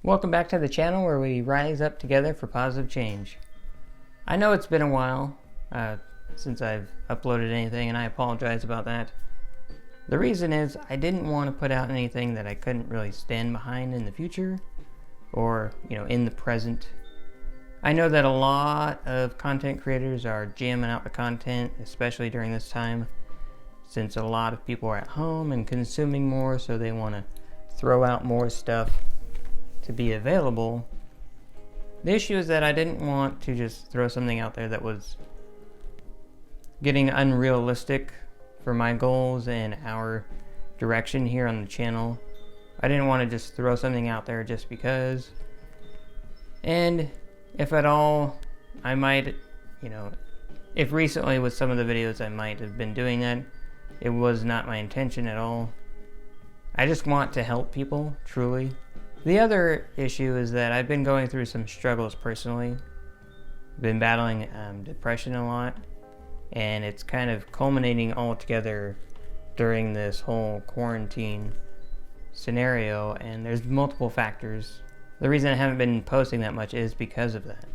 Welcome back to the channel where we rise up together for positive change. I know it's been a while since I've uploaded anything, and I apologize about that. The reason is I didn't want to put out anything that I couldn't really stand behind in the future or, in the present. I know that a lot of content creators are jamming out the content, especially during this time, since a lot of people are at home and consuming more, so they want to throw out more stuff to be available. The issue is that I didn't want to just throw something out there that was getting unrealistic for my goals and our direction here on the channel. I didn't want to just throw something out there just because. And if at all, I might, if recently with some of the videos I might have been doing that, it was not my intention at all. I just want to help people, truly. The other issue is that I've been going through some struggles personally. I've been battling depression a lot, and it's kind of culminating all together during this whole quarantine scenario, and there's multiple factors. The reason I haven't been posting that much is because of that.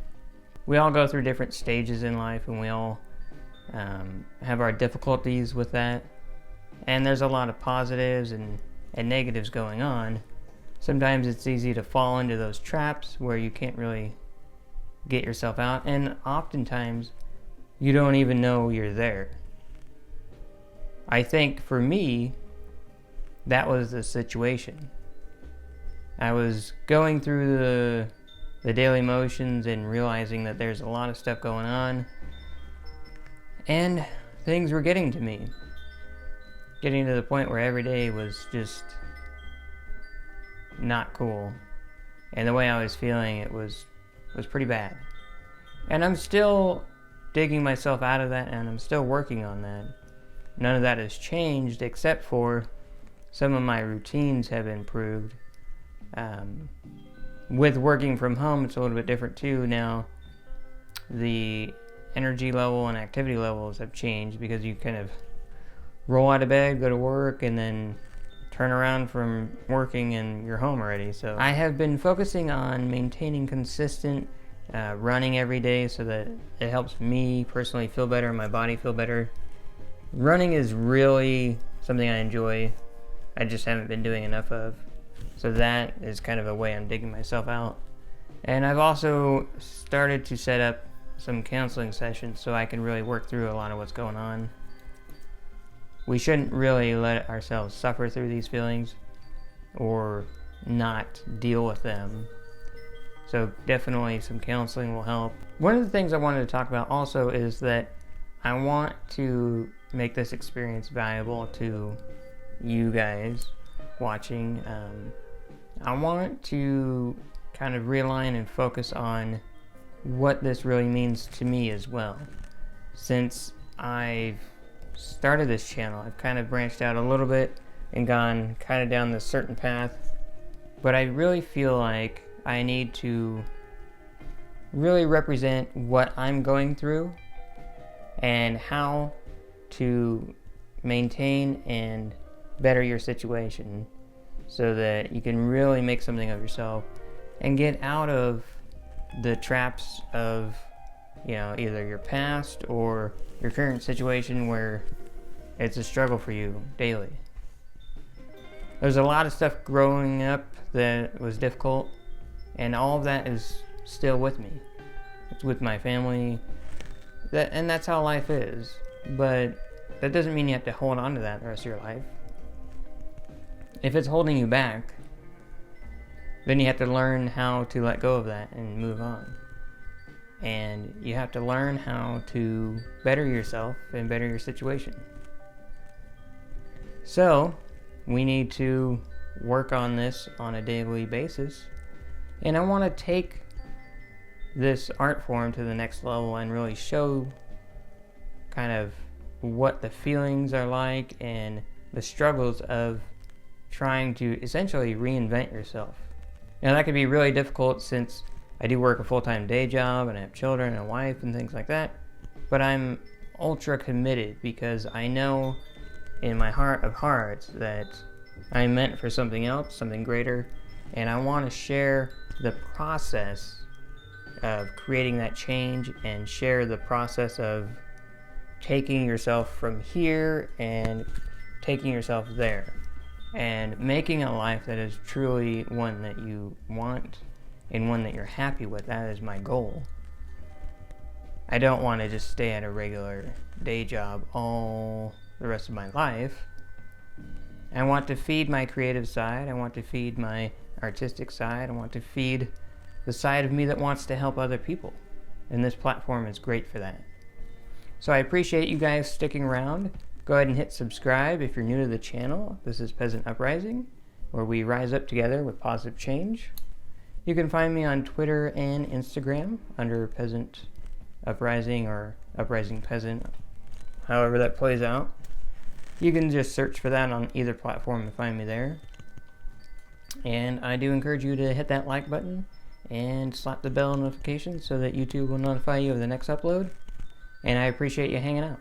We all go through different stages in life, and we all have our difficulties with that, and there's a lot of positives and negatives going on. Sometimes it's easy to fall into those traps where you can't really get yourself out, and oftentimes you don't even know you're there. I think for me, that was the situation. I was going through the daily motions and realizing that there's a lot of stuff going on, and things were getting to me. Getting to the point where every day was just not cool, and the way I was feeling, it was pretty bad. And I'm still digging myself out of that, and I'm still working on that. None of that has changed, except for some of my routines have improved. With working from home, it's a little bit different too. Now the energy level and activity levels have changed because you kind of roll out of bed, go to work, and then turn around from working and you're home already. So I have been focusing on maintaining consistent running every day so that it helps me personally feel better and my body feel better. Running is really something I enjoy. I just haven't been doing enough of. So that is kind of a way I'm digging myself out. And I've also started to set up some counseling sessions so I can really work through a lot of what's going on. We shouldn't really let ourselves suffer through these feelings or not deal with them. So definitely some counseling will help. One of the things I wanted to talk about also is that I want to make this experience valuable to you guys watching. I want to kind of realign and focus on what this really means to me as well. Since I've started this channel, I've kind of branched out a little bit and gone kind of down this certain path, but I really feel like I need to really represent what I'm going through and how to maintain and better your situation so that you can really make something of yourself and get out of the traps of either your past or your current situation where it's a struggle for you daily. There's a lot of stuff growing up that was difficult, and all of that is still with me. It's with my family, and that's how life is. But that doesn't mean you have to hold on to that the rest of your life. If it's holding you back, then you have to learn how to let go of that and move on. And you have to learn how to better yourself and better your situation. So we need to work on this on a daily basis. And I want to take this art form to the next level and really show kind of what the feelings are like and the struggles of trying to essentially reinvent yourself. Now that could be really difficult since I do work a full-time day job and I have children and a wife and things like that, but I'm ultra committed because I know in my heart of hearts that I'm meant for something else, something greater, and I want to share the process of creating that change and share the process of taking yourself from here and taking yourself there and making a life that is truly one that you want and one that you're happy with. That is my goal. I don't want to just stay at a regular day job all the rest of my life. I want to feed my creative side. I want to feed my artistic side. I want to feed the side of me that wants to help other people. And this platform is great for that. So I appreciate you guys sticking around. Go ahead and hit subscribe if you're new to the channel. This is Peasant Uprising, where we rise up together with positive change. You can find me on Twitter and Instagram under Peasant Uprising or Uprising Peasant, however that plays out. You can just search for that on either platform and find me there. And I do encourage you to hit that like button and slap the bell notification so that YouTube will notify you of the next upload. And I appreciate you hanging out.